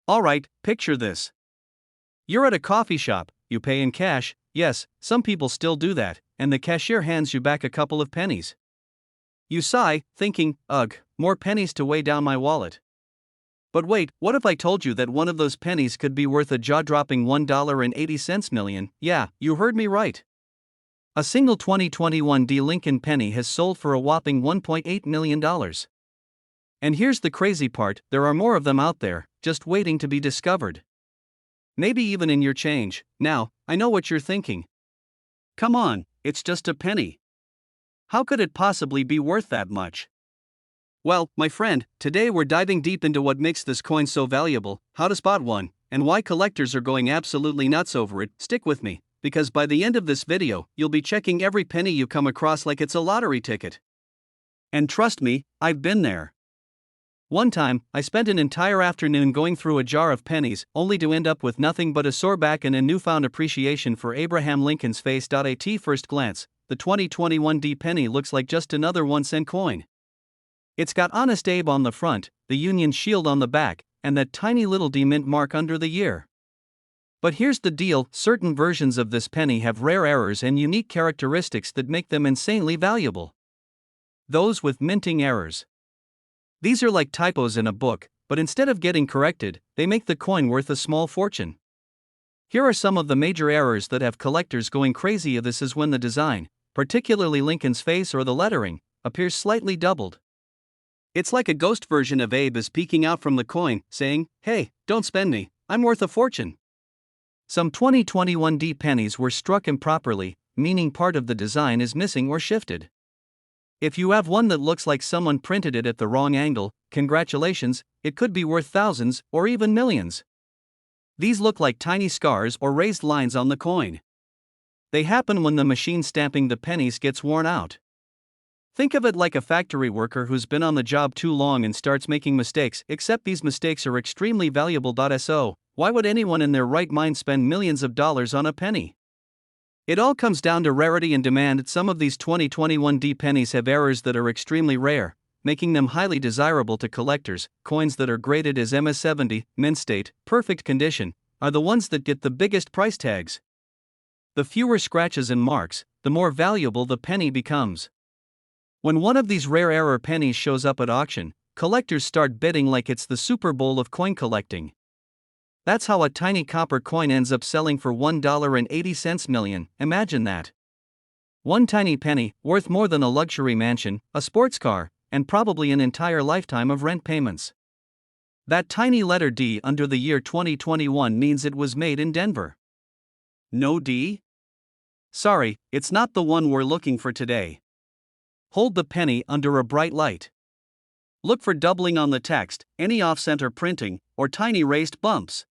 Alright, picture this. You're at a coffee shop, you pay in cash, yes, some people still do that, and the cashier hands you back a couple of pennies. You sigh, thinking, ugh, more pennies to weigh down my wallet. But wait, what if I told you that one of those pennies could be worth a jaw-dropping $1.80 million? Yeah, you heard me right. A single 2021 D Lincoln penny has sold for a whopping $1.8 million. And here's the crazy part, there are more of them out there, just waiting to be discovered. Maybe even in your change. Now, I know what you're thinking. Come on, it's just a penny. How could it possibly be worth that much? Well, my friend, today we're diving deep into what makes this coin so valuable, how to spot one, and why collectors are going absolutely nuts over it. Stick with me, because by the end of this video, you'll be checking every penny you come across like it's a lottery ticket. And trust me, I've been there. One time, I spent an entire afternoon going through a jar of pennies, only to end up with nothing but a sore back and a newfound appreciation for Abraham Lincoln's face. At first glance, the 2021 D penny looks like just another 1-cent coin. It's got Honest Abe on the front, the Union shield on the back, and that tiny little D mint mark under the year. But here's the deal, certain versions of this penny have rare errors and unique characteristics that make them insanely valuable. Those with minting errors. These are like typos in a book, but instead of getting corrected, they make the coin worth a small fortune. Here are some of the major errors that have collectors going crazy. This is when the design, particularly Lincoln's face or the lettering, appears slightly doubled. It's like a ghost version of Abe is peeking out from the coin, saying, "Hey, don't spend me, I'm worth a fortune." Some 2021 D pennies were struck improperly, meaning part of the design is missing or shifted. If you have one that looks like someone printed it at the wrong angle, congratulations, it could be worth thousands or even millions. These look like tiny scars or raised lines on the coin. They happen when the machine stamping the pennies gets worn out. Think of it like a factory worker who's been on the job too long and starts making mistakes, except these mistakes are extremely valuable. So, why would anyone in their right mind spend millions of dollars on a penny? It all comes down to rarity and demand. Some of these 2021 D pennies have errors that are extremely rare, making them highly desirable to collectors. Coins that are graded as MS70, mint state, perfect condition, are the ones that get the biggest price tags. The fewer scratches and marks, the more valuable the penny becomes. When one of these rare error pennies shows up at auction, collectors start bidding like it's the Super Bowl of coin collecting. That's how a tiny copper coin ends up selling for $1.80 million, imagine that. One tiny penny, worth more than a luxury mansion, a sports car, and probably an entire lifetime of rent payments. That tiny letter D under the year 2021 means it was made in Denver. No D? Sorry, it's not the one we're looking for today. Hold the penny under a bright light. Look for doubling on the text, any off-center printing, or tiny raised bumps.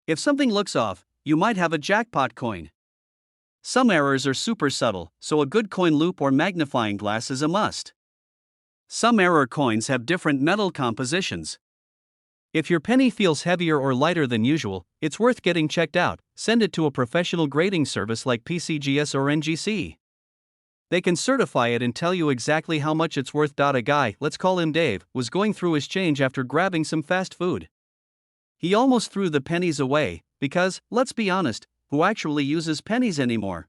If something looks off, you might have a jackpot coin. Some errors are super subtle, so a good coin loop or magnifying glass is a must. Some error coins have different metal compositions. If your penny feels heavier or lighter than usual, it's worth getting checked out. Send it to a professional grading service like PCGS or NGC. They can certify it and tell you exactly how much it's worth. A guy, let's call him Dave, was going through his change after grabbing some fast food. He almost threw the pennies away, because, let's be honest, who actually uses pennies anymore?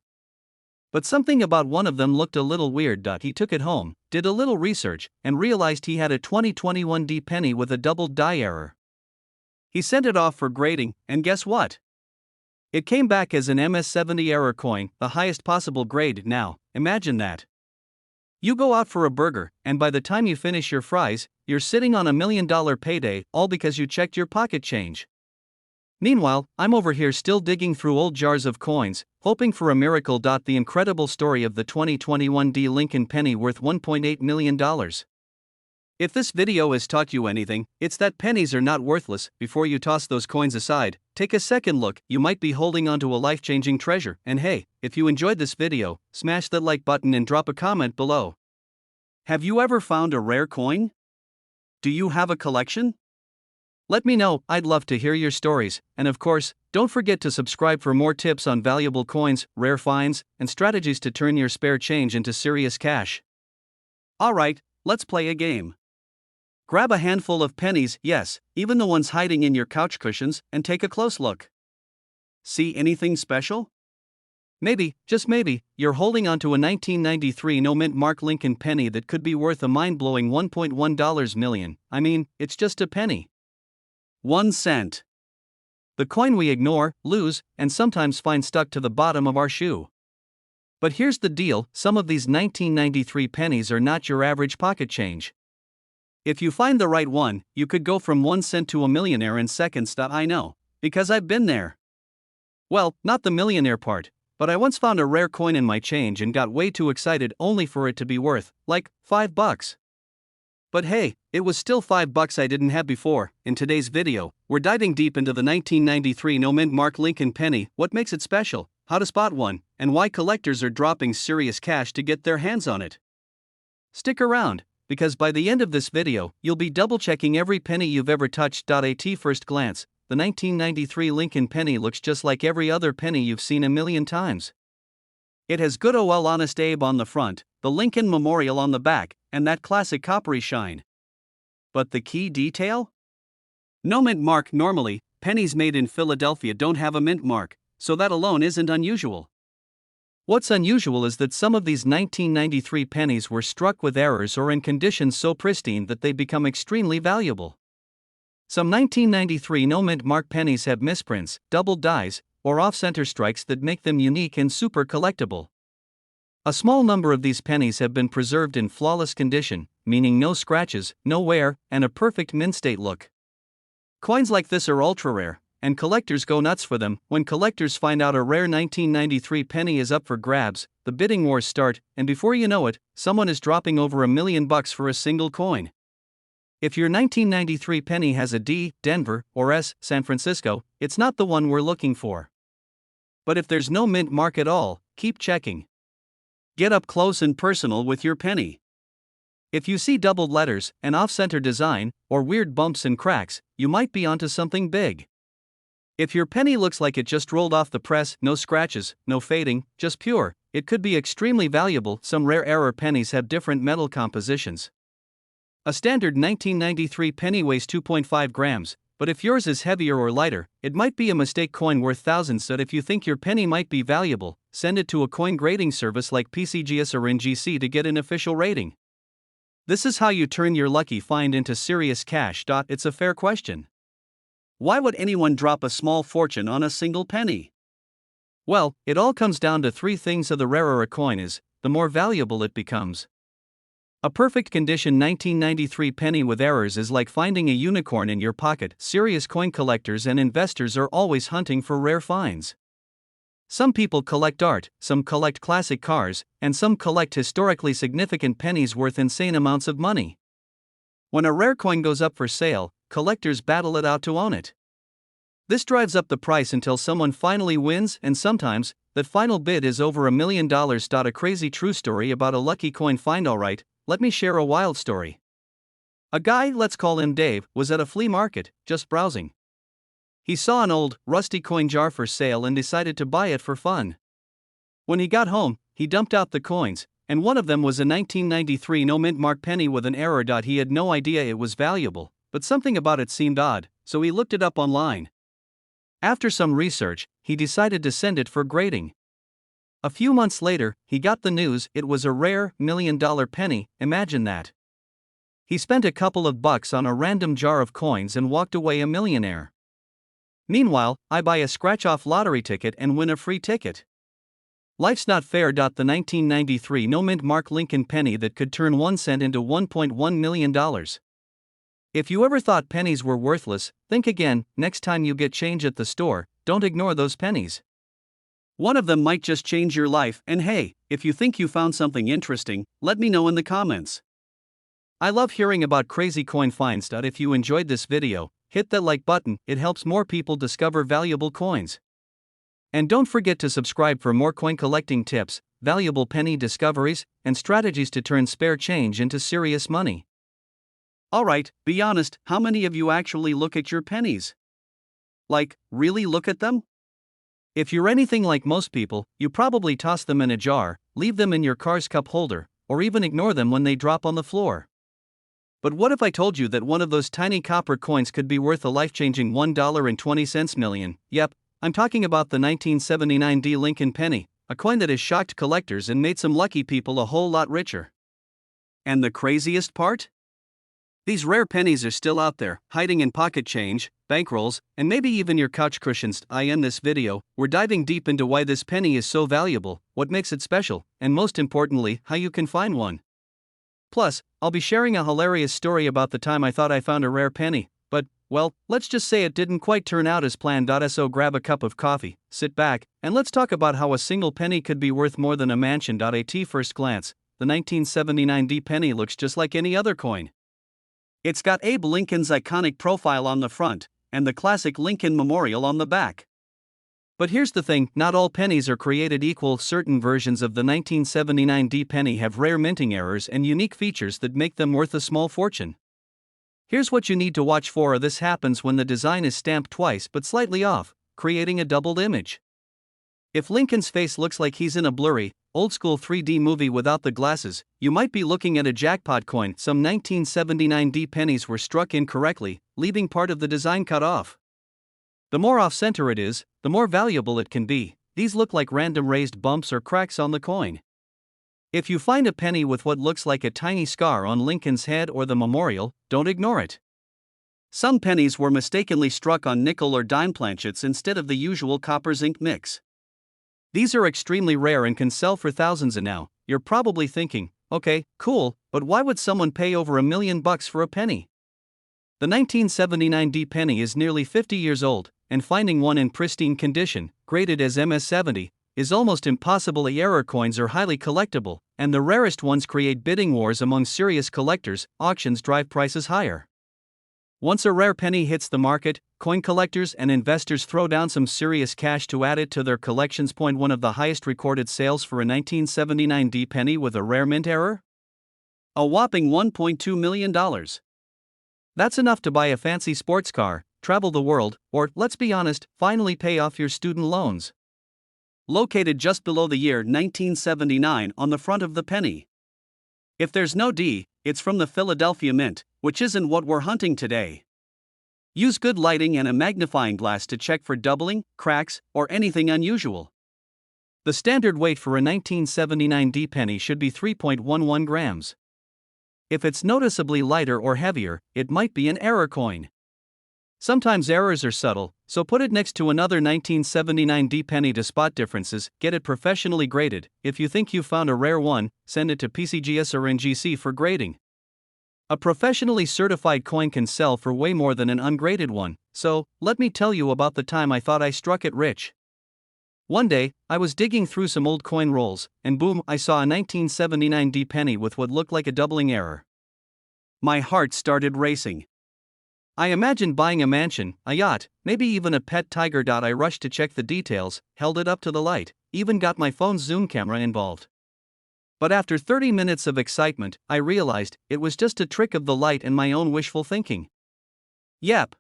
But something about one of them looked a little weird. He took it home, did a little research, and realized he had a 2021 D penny with a doubled die error. He sent it off for grading, and guess what? It came back as an MS70 error coin, the highest possible grade. Now, imagine that. You go out for a burger, and by the time you finish your fries, you're sitting on $1 million payday, all because you checked your pocket change. Meanwhile, I'm over here still digging through old jars of coins, hoping for a miracle. The incredible story of the 2021 D Lincoln penny worth $1.8 million. If this video has taught you anything, it's that pennies are not worthless. Before you toss those coins aside, take a second look, you might be holding onto a life-changing treasure. And hey, if you enjoyed this video, smash that like button and drop a comment below. Have you ever found a rare coin? Do you have a collection? Let me know, I'd love to hear your stories, and of course, don't forget to subscribe for more tips on valuable coins, rare finds, and strategies to turn your spare change into serious cash. Alright, let's play a game. Grab a handful of pennies, yes, even the ones hiding in your couch cushions, and take a close look. See anything special? Maybe, just maybe, you're holding onto a 1993 no-mint mark Lincoln penny that could be worth a mind-blowing $1.1 million. I mean, it's just a penny. 1 cent. The coin we ignore, lose, and sometimes find stuck to the bottom of our shoe. But here's the deal, some of these 1993 pennies are not your average pocket change. If you find the right one, you could go from 1 cent to a millionaire in seconds. I know, because I've been there. Well, not the millionaire part, but I once found a rare coin in my change and got way too excited only for it to be worth, like, $5. But hey, it was still $5 I didn't have before. In today's video, we're diving deep into the 1993 no-mint mark Lincoln penny, what makes it special, how to spot one, and why collectors are dropping serious cash to get their hands on it. Stick around, because by the end of this video, you'll be double-checking every penny you've ever touched. At first glance, the 1993 Lincoln penny looks just like every other penny you've seen a million times. It has good ol' Honest Abe on the front, the Lincoln Memorial on the back, and that classic coppery shine. But the key detail? No mint mark. Normally, pennies made in Philadelphia don't have a mint mark, so that alone isn't unusual. What's unusual is that some of these 1993 pennies were struck with errors or in conditions so pristine that they become extremely valuable. Some 1993 no-mint mark pennies have misprints, doubled dies, or off-center strikes that make them unique and super collectible. A small number of these pennies have been preserved in flawless condition, meaning no scratches, no wear, and a perfect mint-state look. Coins like this are ultra-rare, and collectors go nuts for them. When collectors find out a rare 1993 penny is up for grabs, the bidding wars start, and before you know it, someone is dropping over $1 million for a single coin. If your 1993 penny has a D, Denver, or S, San Francisco, it's not the one we're looking for. But if there's no mint mark at all, keep checking. Get up close and personal with your penny. If you see doubled letters, an off-center design, or weird bumps and cracks, you might be onto something big. If your penny looks like it just rolled off the press, no scratches, no fading, just pure, it could be extremely valuable. Some rare error pennies have different metal compositions. A standard 1993 penny weighs 2.5 grams, but if yours is heavier or lighter, it might be a mistake coin worth thousands. So if you think your penny might be valuable, send it to a coin grading service like PCGS or NGC to get an official rating. This is how you turn your lucky find into serious cash. It's a fair question. Why would anyone drop a small fortune on a single penny? Well, it all comes down to three things. The rarer a coin is, the more valuable it becomes. A perfect condition 1993 penny with errors is like finding a unicorn in your pocket. Serious coin collectors and investors are always hunting for rare finds. Some people collect art, some collect classic cars, and some collect historically significant pennies worth insane amounts of money. When a rare coin goes up for sale, collectors battle it out to own it. This drives up the price until someone finally wins, and sometimes, that final bid is over $1 million. A crazy true story about a lucky coin find. Alright, let me share a wild story. A guy, let's call him Dave, was at a flea market, just browsing. He saw an old, rusty coin jar for sale and decided to buy it for fun. When he got home, he dumped out the coins, and one of them was a 1993 no-mint mark penny with an error. He had no idea it was valuable, but something about it seemed odd, so he looked it up online. After some research, he decided to send it for grading. A few months later, he got the news it was a rare, $1 million penny. Imagine that. He spent a couple of bucks on a random jar of coins and walked away a millionaire. Meanwhile, I buy a scratch-off lottery ticket and win a free ticket. Life's not fair. The 1993 no-mint mark Lincoln penny that could turn 1 cent into $1.1 million. If you ever thought pennies were worthless, think again. Next time you get change at the store, don't ignore those pennies. One of them might just change your life, and hey, if you think you found something interesting, let me know in the comments. I love hearing about crazy coin finds. If you enjoyed this video, hit that like button, it helps more people discover valuable coins. And don't forget to subscribe for more coin collecting tips, valuable penny discoveries, and strategies to turn spare change into serious money. Alright, be honest, how many of you actually look at your pennies? Like, really look at them? If you're anything like most people, you probably toss them in a jar, leave them in your car's cup holder, or even ignore them when they drop on the floor. But what if I told you that one of those tiny copper coins could be worth a life-changing $1.20 million? Yep, I'm talking about the 1979 D Lincoln penny, a coin that has shocked collectors and made some lucky people a whole lot richer. And the craziest part? These rare pennies are still out there, hiding in pocket change, bankrolls, and maybe even your couch cushions. In this video, we're diving deep into why this penny is so valuable, what makes it special, and most importantly, how you can find one. Plus, I'll be sharing a hilarious story about the time I thought I found a rare penny, but, well, let's just say it didn't quite turn out as planned. So grab a cup of coffee, sit back, and let's talk about how a single penny could be worth more than a mansion. At first glance, the 1979 D penny looks just like any other coin. It's got Abe Lincoln's iconic profile on the front, and the classic Lincoln Memorial on the back. But here's the thing, not all pennies are created equal. Certain versions of the 1979 D penny have rare minting errors and unique features that make them worth a small fortune. Here's what you need to watch for. This happens when the design is stamped twice but slightly off, creating a doubled image. If Lincoln's face looks like he's in a blurry, old-school 3D movie without the glasses, you might be looking at a jackpot coin. Some 1979 D pennies were struck incorrectly, leaving part of the design cut off. The more off-center it is, the more valuable it can be. These look like random raised bumps or cracks on the coin. If you find a penny with what looks like a tiny scar on Lincoln's head or the memorial, don't ignore it. Some pennies were mistakenly struck on nickel or dime planchets instead of the usual copper-zinc mix. These are extremely rare and can sell for thousands. And now, you're probably thinking, okay, cool, but why would someone pay over $1 million for a penny? The 1979 D penny is nearly 50 years old, and finding one in pristine condition, graded as MS-70, is almost impossible. Error coins are highly collectible, and the rarest ones create bidding wars among serious collectors. Auctions drive prices higher. Once a rare penny hits the market, coin collectors and investors throw down some serious cash to add it to their collections. One of the highest recorded sales for a 1979 D penny with a rare mint error? A whopping $1.2 million. That's enough to buy a fancy sports car, travel the world, or, let's be honest, finally pay off your student loans. Located just below the year 1979 on the front of the penny. If there's no D, it's from the Philadelphia Mint, which isn't what we're hunting today. Use good lighting and a magnifying glass to check for doubling, cracks, or anything unusual. The standard weight for a 1979 D penny should be 3.11 grams. If it's noticeably lighter or heavier, it might be an error coin. Sometimes errors are subtle, so put it next to another 1979 D penny to spot differences. Get it professionally graded. If you think you found a rare one, send it to PCGS or NGC for grading. A professionally certified coin can sell for way more than an ungraded one, so let me tell you about the time I thought I struck it rich. One day, I was digging through some old coin rolls, and boom, I saw a 1979 D penny with what looked like a doubling error. My heart started racing. I imagined buying a mansion, a yacht, maybe even a pet tiger. I rushed to check the details, held it up to the light, even got my phone's zoom camera involved. But after 30 minutes of excitement, I realized it was just a trick of the light and my own wishful thinking. Yep.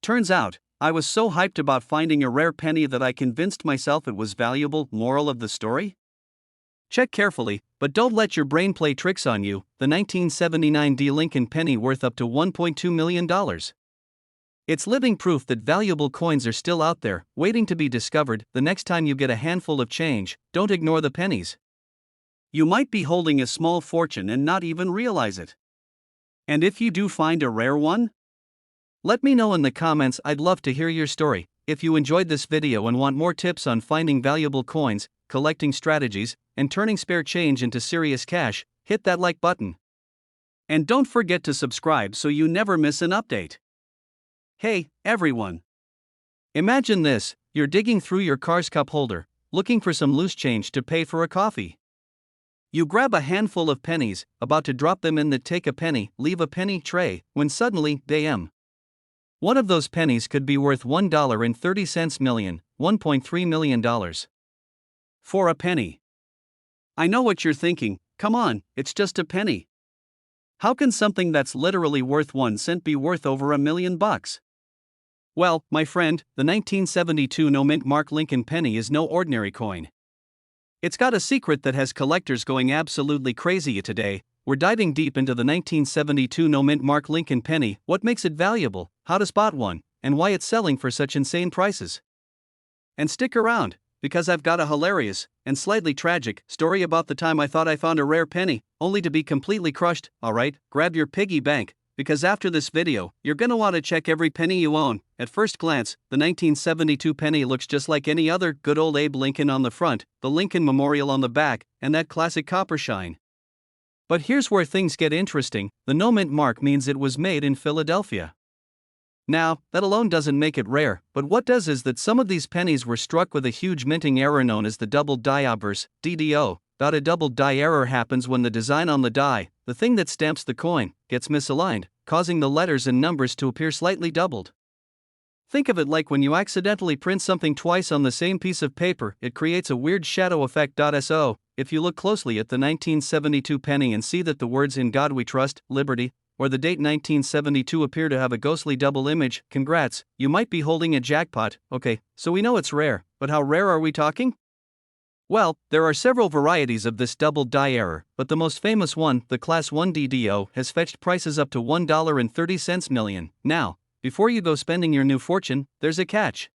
Turns out, I was so hyped about finding a rare penny that I convinced myself it was valuable. Moral of the story? Check carefully, but don't let your brain play tricks on you. The 1979 D Lincoln penny worth up to $1.2 million. It's living proof that valuable coins are still out there, waiting to be discovered. The next time you get a handful of change, don't ignore the pennies. You might be holding a small fortune and not even realize it. And if you do find a rare one, let me know in the comments. I'd love to hear your story. If you enjoyed this video and want more tips on finding valuable coins, collecting strategies, and turning spare change into serious cash, hit that like button. And don't forget to subscribe so you never miss an update. Hey, everyone. Imagine this, you're digging through your car's cup holder, looking for some loose change to pay for a coffee. You grab a handful of pennies, about to drop them in the take a penny, leave a penny tray, when suddenly, damn. One of those pennies could be worth $1.30 million, $1.3 million. For a penny. I know what you're thinking, come on, it's just a penny. How can something that's literally worth 1 cent be worth over $1 million? Well, my friend, the 1972 no-mint Mark Lincoln penny is no ordinary coin. It's got a secret that has collectors going absolutely crazy today. we're diving deep into the 1972 no mint mark Lincoln penny, what makes it valuable, how to spot one, and why it's selling for such insane prices. And stick around, because I've got a hilarious, and slightly tragic, story about the time I thought I found a rare penny, only to be completely crushed. Alright, grab your piggy bank, because after this video, you're gonna want to check every penny you own. At first glance, the 1972 penny looks just like any other. Good old Abe Lincoln on the front, the Lincoln Memorial on the back, and that classic copper shine. But here's where things get interesting. The no mint mark means it was made in Philadelphia. Now, that alone doesn't make it rare, but what does is that some of these pennies were struck with a huge minting error known as the double die obverse, DDO. A double die error happens when the design on the die, the thing that stamps the coin, gets misaligned, causing the letters and numbers to appear slightly doubled. Think of it like when you accidentally print something twice on the same piece of paper, it creates a weird shadow effect. So, if you look closely at the 1972 penny and see that the words "In God We Trust," "Liberty," or the date 1972 appear to have a ghostly double image, congrats, you might be holding a jackpot. Okay, so we know it's rare, but how rare are we talking? Well, there are several varieties of this double die error, but the most famous one, the Class 1 DDO, has fetched prices up to $1.30 million. Now, before you go spending your new fortune, there's a catch.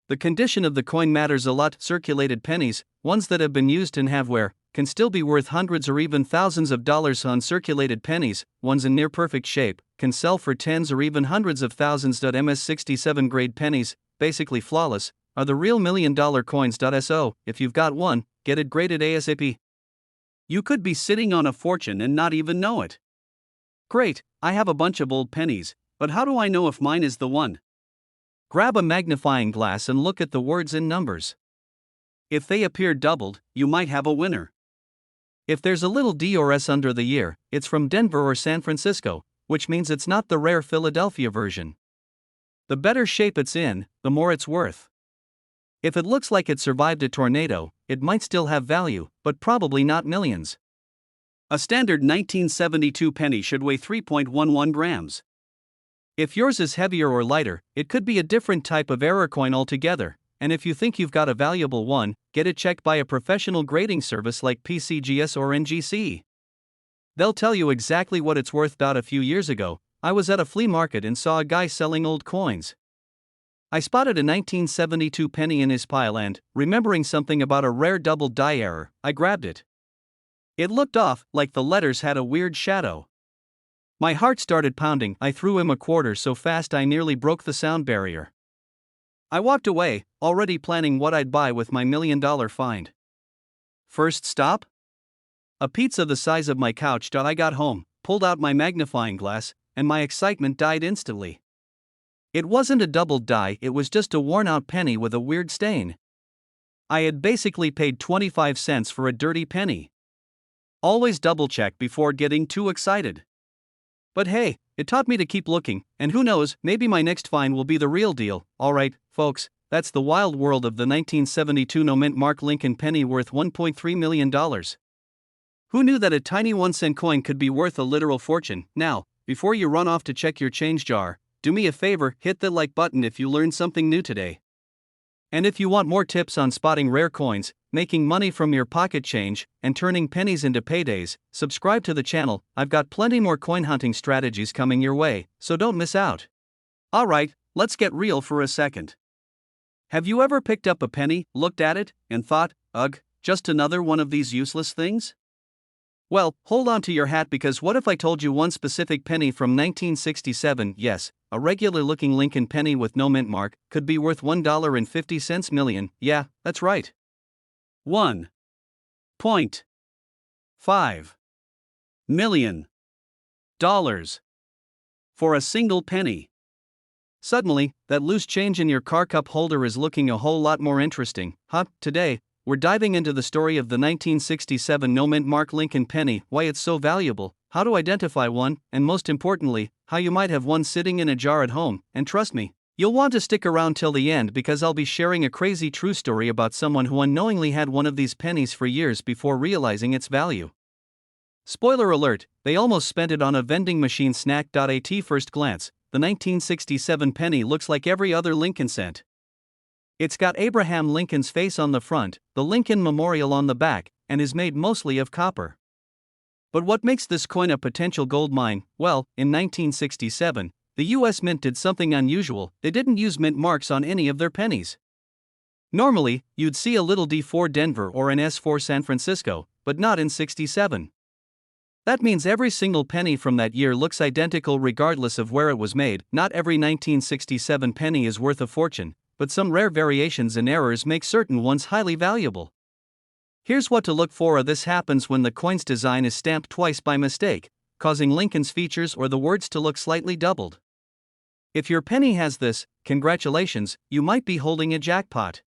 The condition of the coin matters a lot. Circulated pennies, ones that have been used and have wear, can still be worth hundreds or even thousands of dollars. Uncirculated pennies, ones in near perfect shape, can sell for tens or even hundreds of thousands. MS-67 grade pennies, basically flawless, are the real $1 million coins. So, if you've got one, get it graded ASAP. You could be sitting on a fortune and not even know it. Great, I have a bunch of old pennies, but how do I know if mine is the one? Grab a magnifying glass and look at the words and numbers. If they appear doubled, you might have a winner. If there's a little D or S under the year, it's from Denver or San Francisco, which means it's not the rare Philadelphia version. The better shape it's in, the more it's worth. If it looks like it survived a tornado, it might still have value, but probably not millions. A standard 1972 penny should weigh 3.11 grams. If yours is heavier or lighter, it could be a different type of error coin altogether, and if you think you've got a valuable one, get it checked by a professional grading service like PCGS or NGC. They'll tell you exactly what it's worth. A few years ago, I was at a flea market and saw a guy selling old coins. I spotted a 1972 penny in his pile and, remembering something about a rare double die error, I grabbed it. It looked off, like the letters had a weird shadow. My heart started pounding. I threw him a quarter so fast I nearly broke the sound barrier. I walked away, already planning what I'd buy with my $1 million find. First stop? A pizza the size of my couch. I got home, pulled out my magnifying glass, and my excitement died instantly. It wasn't a double die, it was just a worn-out penny with a weird stain. I had basically paid 25 cents for a dirty penny. Always double-check before getting too excited. But hey, it taught me to keep looking, and who knows, maybe my next find will be the real deal. Alright, folks, that's the wild world of the 1972 no mint mark Lincoln penny worth $1.3 million. Who knew that a tiny 1-cent coin could be worth a literal fortune? Now, before you run off to check your change jar, do me a favor, hit the like button if you learned something new today. And if you want more tips on spotting rare coins, making money from your pocket change, and turning pennies into paydays, subscribe to the channel. I've got plenty more coin hunting strategies coming your way, so don't miss out. Alright, let's get real for a second. Have you ever picked up a penny, looked at it, and thought, ugh, just another one of these useless things? Well, hold on to your hat, because what if I told you one specific penny from 1967, yes, a regular-looking Lincoln penny with no mint mark, could be worth $1.50 million, yeah, that's right. $1.5 million for a single penny. Suddenly, that loose change in your car cup holder is looking a whole lot more interesting, huh? Today, we're diving into the story of the 1967 no mint mark Lincoln penny, why it's so valuable, how to identify one, and most importantly, how you might have one sitting in a jar at home. And trust me, you'll want to stick around till the end, because I'll be sharing a crazy true story about someone who unknowingly had one of these pennies for years before realizing its value. Spoiler alert, they almost spent it on a vending machine snack. At first glance, the 1967 penny looks like every other Lincoln cent. It's got Abraham Lincoln's face on the front, the Lincoln Memorial on the back, and is made mostly of copper. But what makes this coin a potential gold mine? Well, in 1967, the US Mint did something unusual. They didn't use mint marks on any of their pennies. Normally, you'd see a little D for Denver or an S for San Francisco, but not in 67. That means every single penny from that year looks identical regardless of where it was made. Not every 1967 penny is worth a fortune, but some rare variations and errors make certain ones highly valuable. Here's what to look for. This happens when the coin's design is stamped twice by mistake, causing Lincoln's features or the words to look slightly doubled. If your penny has this, congratulations, you might be holding a jackpot.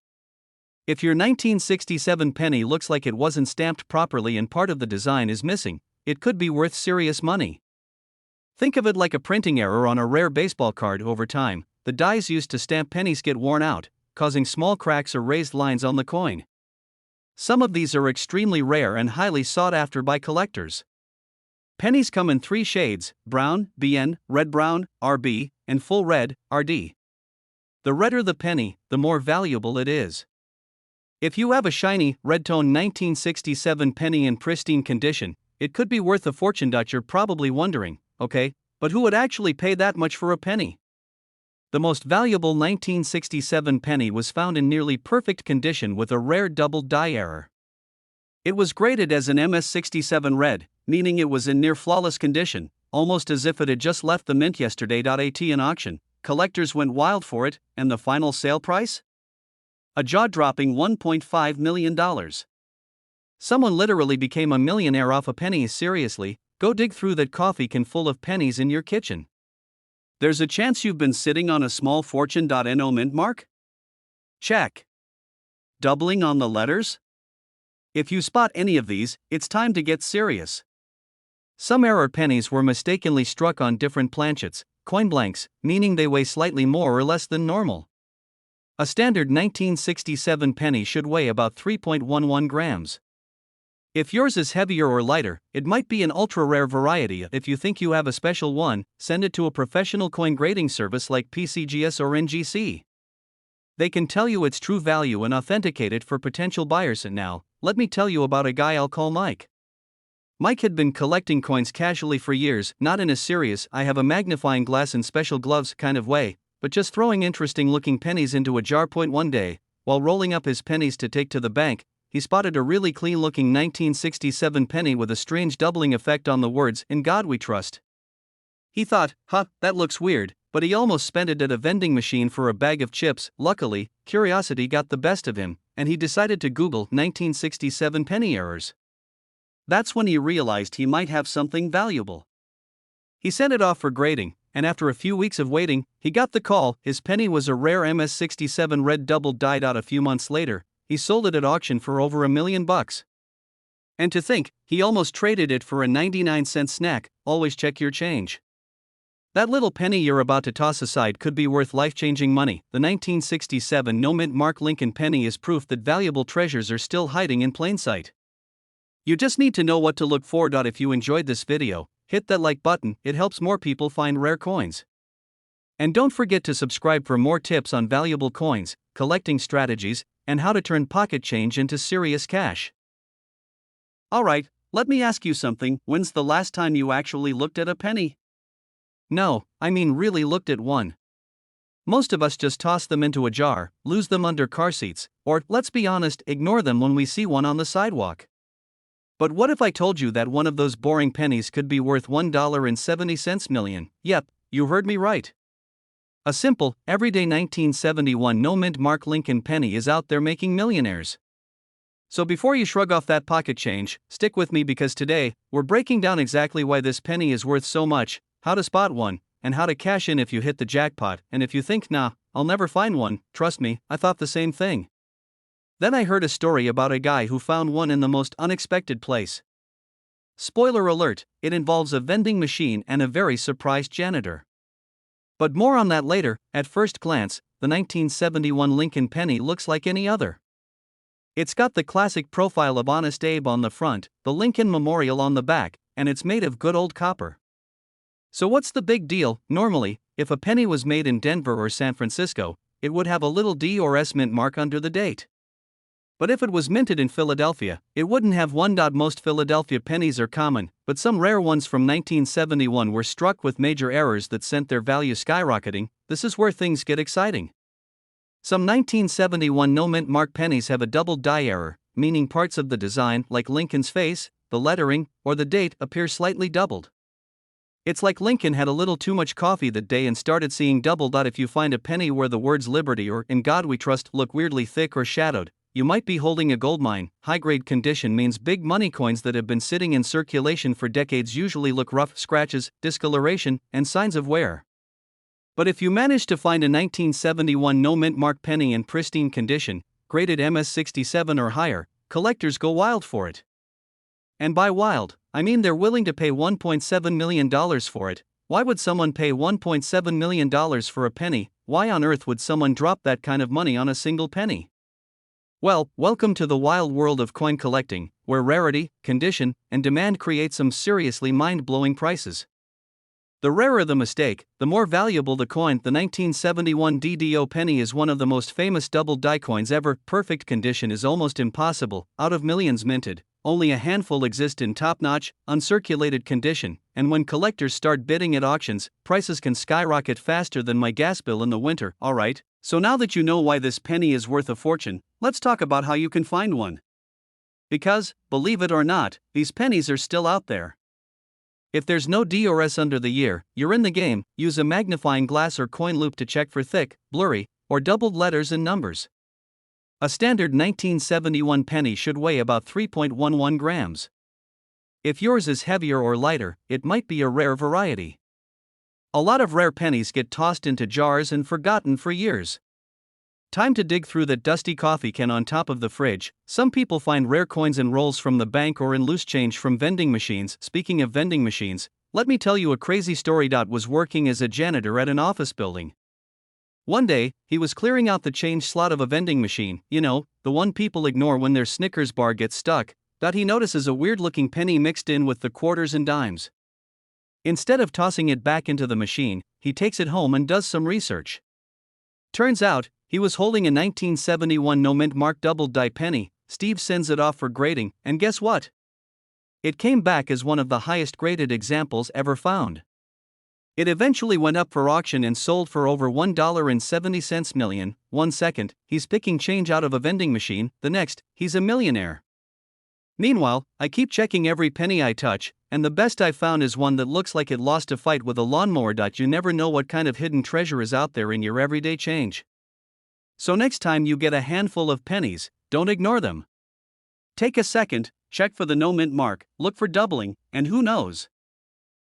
If your 1967 penny looks like it wasn't stamped properly and part of the design is missing, it could be worth serious money. Think of it like a printing error on a rare baseball card. Over time, the dies used to stamp pennies get worn out, causing small cracks or raised lines on the coin. Some of these are extremely rare and highly sought after by collectors. Pennies come in 3 shades: brown, BN, red brown, RB, and full red, RD. The redder the penny, the more valuable it is. If you have a shiny, red-tone 1967 penny in pristine condition, it could be worth a fortune. You're probably wondering, okay, but who would actually pay that much for a penny? The most valuable 1967 penny was found in nearly perfect condition with a rare double die error. It was graded as an MS67 red, meaning it was in near flawless condition, almost as if it had just left the mint yesterday. At an auction, collectors went wild for it, and the final sale price? A jaw-dropping $1.5 million. Someone literally became a millionaire off a penny. Seriously, go dig through that coffee can full of pennies in your kitchen. There's a chance you've been sitting on a small fortune. No mint mark? Check. Doubling on the letters? If you spot any of these, it's time to get serious. Some error pennies were mistakenly struck on different planchets, coin blanks, meaning they weigh slightly more or less than normal. A standard 1967 penny should weigh about 3.11 grams. If yours is heavier or lighter, it might be an ultra-rare variety. If you think you have a special one, send it to a professional coin grading service like PCGS or NGC. They can tell you its true value and authenticate it for potential buyers. And now, let me tell you about a guy I'll call Mike. Mike had been collecting coins casually for years, not in a serious, I have a magnifying glass and special gloves kind of way, but just throwing interesting-looking pennies into a jar. One day, while rolling up his pennies to take to the bank, he spotted a really clean-looking 1967 penny with a strange doubling effect on the words, "In God We Trust." He thought, that looks weird, but he almost spent it at a vending machine for a bag of chips. Luckily, curiosity got the best of him, and he decided to Google 1967 penny errors. That's when he realized he might have something valuable. He sent it off for grading, and after a few weeks of waiting, he got the call. His penny was a rare MS67 red double dyed out. A few months later, he sold it at auction for over $1 million. And to think, he almost traded it for a 99-cent snack. Always check your change. That little penny you're about to toss aside could be worth life-changing money. The 1967 no-mint mark Lincoln penny is proof that valuable treasures are still hiding in plain sight. You just need to know what to look for. If you enjoyed this video, hit that like button. It helps more people find rare coins. And don't forget to subscribe for more tips on valuable coins, collecting strategies, and how to turn pocket change into serious cash. Alright, let me ask you something. When's the last time you actually looked at a penny? No, I mean really looked at one. Most of us just toss them into a jar, lose them under car seats, or, let's be honest, ignore them when we see one on the sidewalk. But what if I told you that one of those boring pennies could be worth $1.70 million? Yep, you heard me right. A simple, everyday 1971 no-mint mark Lincoln penny is out there making millionaires. So before you shrug off that pocket change, stick with me because today, we're breaking down exactly why this penny is worth so much, how to spot one, and how to cash in if you hit the jackpot. And if you think, nah, I'll never find one, trust me, I thought the same thing. Then I heard a story about a guy who found one in the most unexpected place. Spoiler alert, it involves a vending machine and a very surprised janitor. But more on that later. At first glance, the 1971 Lincoln penny looks like any other. It's got the classic profile of Honest Abe on the front, the Lincoln Memorial on the back, and it's made of good old copper. So what's the big deal? Normally, if a penny was made in Denver or San Francisco, it would have a little D or S mint mark under the date. But if it was minted in Philadelphia, it wouldn't have one. Most Philadelphia pennies are common, but some rare ones from 1971 were struck with major errors that sent their value skyrocketing. This is where things get exciting. Some 1971 no-mint mark pennies have a double die error, meaning parts of the design, like Lincoln's face, the lettering, or the date, appear slightly doubled. It's like Lincoln had a little too much coffee that day and started seeing double. If you find a penny where the words Liberty or In God We Trust look weirdly thick or shadowed, you might be holding a gold mine. High-grade condition means big money coins that have been sitting in circulation for decades usually look rough, scratches, discoloration, and signs of wear. But if you manage to find a 1971 no-mint mark penny in pristine condition, graded MS67 or higher, collectors go wild for it. And by wild, I mean they're willing to pay $1.7 million for it. Why would someone pay $1.7 million for a penny? Why on earth would someone drop that kind of money on a single penny? Well, welcome to the wild world of coin collecting, where rarity, condition, and demand create some seriously mind-blowing prices. The rarer the mistake, the more valuable the coin. The 1971 DDO penny is one of the most famous double die coins ever. Perfect condition is almost impossible. Out of millions minted, only a handful exist in top-notch, uncirculated condition, and when collectors start bidding at auctions, prices can skyrocket faster than my gas bill in the winter. Alright, so now that you know why this penny is worth a fortune, let's talk about how you can find one. Because, believe it or not, these pennies are still out there. If there's no D or S under the year, you're in the game. Use a magnifying glass or coin loop to check for thick, blurry, or doubled letters and numbers. A standard 1971 penny should weigh about 3.11 grams. If yours is heavier or lighter, it might be a rare variety. A lot of rare pennies get tossed into jars and forgotten for years. Time to dig through that dusty coffee can on top of the fridge. Some people find rare coins in rolls from the bank or in loose change from vending machines. Speaking of vending machines, let me tell you a crazy story. Was working as a janitor at an office building. One day, he was clearing out the change slot of a vending machine, you know, the one people ignore when their Snickers bar gets stuck. He notices a weird-looking penny mixed in with the quarters and dimes. Instead of tossing it back into the machine, he takes it home and does some research. Turns out, he was holding a 1971 no-mint mark double die penny. Steve sends it off for grading, and guess what? It came back as one of the highest graded examples ever found. It eventually went up for auction and sold for over $1.70 million. 1 second, he's picking change out of a vending machine, the next, he's a millionaire. Meanwhile, I keep checking every penny I touch, and the best I found is one that looks like it lost a fight with a lawnmower. You never know what kind of hidden treasure is out there in your everyday change. So next time you get a handful of pennies, don't ignore them. Take a second, check for the no mint mark, look for doubling, and who knows?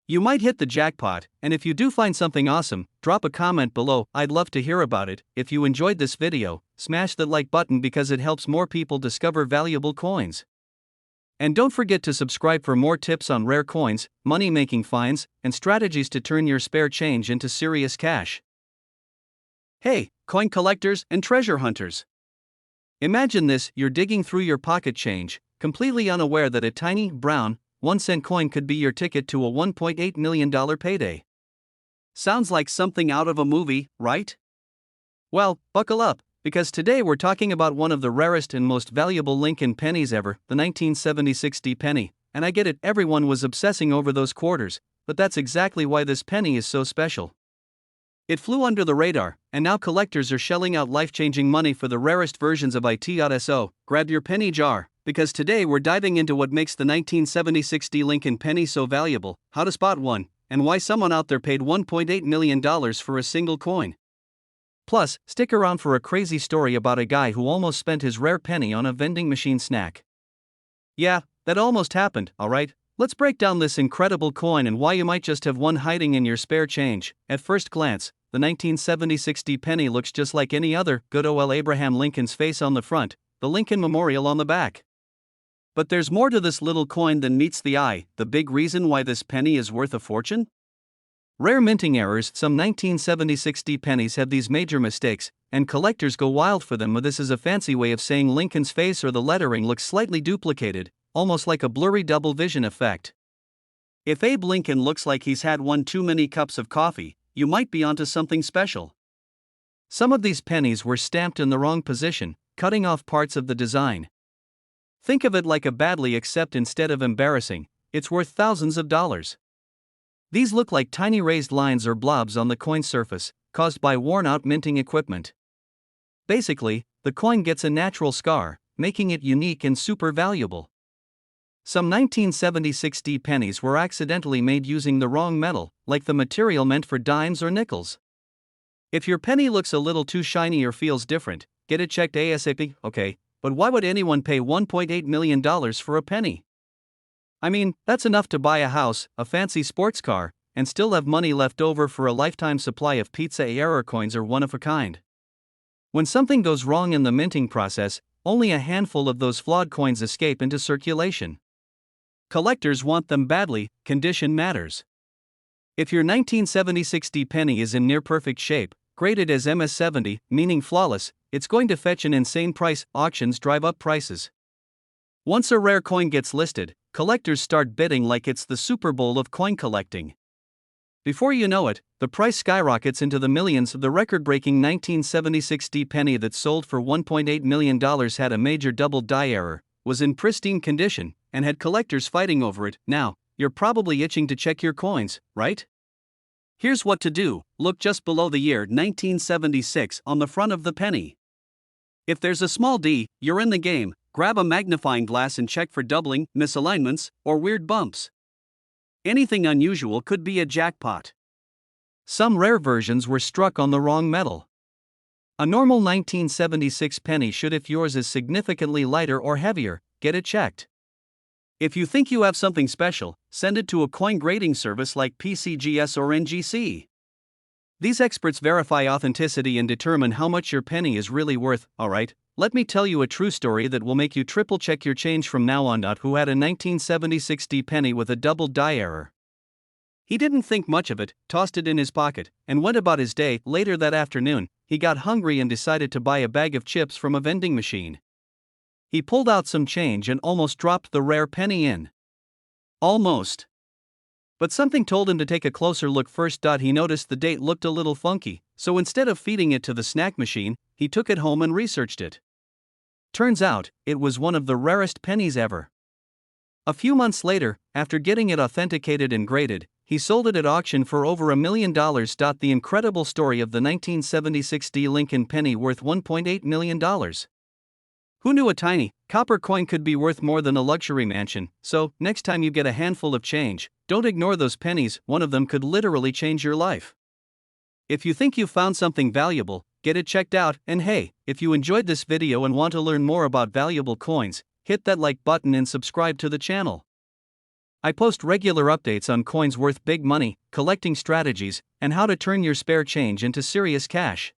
You might hit the jackpot, and if you do find something awesome, drop a comment below. I'd love to hear about it. If you enjoyed this video, smash the like button because it helps more people discover valuable coins. And don't forget to subscribe for more tips on rare coins, money-making finds, and strategies to turn your spare change into serious cash. Hey, coin collectors and treasure hunters! Imagine this: you're digging through your pocket change, completely unaware that a tiny, brown, 1-cent coin could be your ticket to a $1.8 million payday. Sounds like something out of a movie, right? Well, buckle up, because today we're talking about one of the rarest and most valuable Lincoln pennies ever, the 1976 D penny. And I get it, everyone was obsessing over those quarters, but that's exactly why this penny is so special. It flew under the radar, and now collectors are shelling out life-changing money for the rarest versions of it. So, grab your penny jar, because today we're diving into what makes the 1976 D Lincoln penny so valuable, how to spot one, and why someone out there paid $1.8 million for a single coin. Plus, stick around for a crazy story about a guy who almost spent his rare penny on a vending machine snack. Yeah, that almost happened, alright? Let's break down this incredible coin and why you might just have one hiding in your spare change. At first glance, the 1976 D penny looks just like any other. Good old Abraham Lincoln's face on the front, the Lincoln Memorial on the back. But there's more to this little coin than meets the eye. The big reason why this penny is worth a fortune? Rare minting errors. Some 1976 D pennies have these major mistakes, and collectors go wild for them. This is a fancy way of saying Lincoln's face or the lettering looks slightly duplicated, almost like a blurry double vision effect. If Abe Lincoln looks like he's had one too many cups of coffee, you might be onto something special. Some of these pennies were stamped in the wrong position, cutting off parts of the design. Think of it like a badly except instead of embarrassing, it's worth thousands of dollars. These look like tiny raised lines or blobs on the coin surface, caused by worn-out minting equipment. Basically, the coin gets a natural scar, making it unique and super valuable. Some 1976 pennies were accidentally made using the wrong metal, like the material meant for dimes or nickels. If your penny looks a little too shiny or feels different, get it checked ASAP. Okay, but why would anyone pay $1.8 million for a penny? I mean, that's enough to buy a house, a fancy sports car, and still have money left over for a lifetime supply of pizza error coins or one-of-a-kind. When something goes wrong in the minting process, only a handful of those flawed coins escape into circulation. Collectors want them badly, condition matters. If your 1976 penny is in near-perfect shape, graded as MS70, meaning flawless, it's going to fetch an insane price. Auctions drive up prices. Once a rare coin gets listed, collectors start bidding like it's the Super Bowl of coin collecting. Before you know it, the price skyrockets into the millions. The record-breaking 1976 penny that sold for $1.8 million had a major double die error, was in pristine condition, and had collectors fighting over it. Now, you're probably itching to check your coins, right? Here's what to do: look just below the year 1976 on the front of the penny. If there's a small D, you're in the game. Grab a magnifying glass and check for doubling, misalignments, or weird bumps. Anything unusual could be a jackpot. Some rare versions were struck on the wrong metal. A normal 1976 penny should, if yours is significantly lighter or heavier, get it checked. If you think you have something special, send it to a coin grading service like PCGS or NGC. These experts verify authenticity and determine how much your penny is really worth. Alright, let me tell you a true story that will make you triple check your change from now on. Who had a 1976 penny with a double die error. He didn't think much of it, tossed it in his pocket, and went about his day. Later that afternoon, he got hungry and decided to buy a bag of chips from a vending machine. He pulled out some change and almost dropped the rare penny in. Almost. But something told him to take a closer look first. He noticed the date looked a little funky, so instead of feeding it to the snack machine, he took it home and researched it. Turns out, it was one of the rarest pennies ever. A few months later, after getting it authenticated and graded, he sold it at auction for over $1 million. The incredible story of the 1976 Lincoln penny worth $1.8 million. Who knew a tiny, copper coin could be worth more than a luxury mansion? So, next time you get a handful of change, don't ignore those pennies. One of them could literally change your life. If you think you found something valuable, get it checked out. And hey, if you enjoyed this video and want to learn more about valuable coins, hit that like button and subscribe to the channel. I post regular updates on coins worth big money, collecting strategies, and how to turn your spare change into serious cash.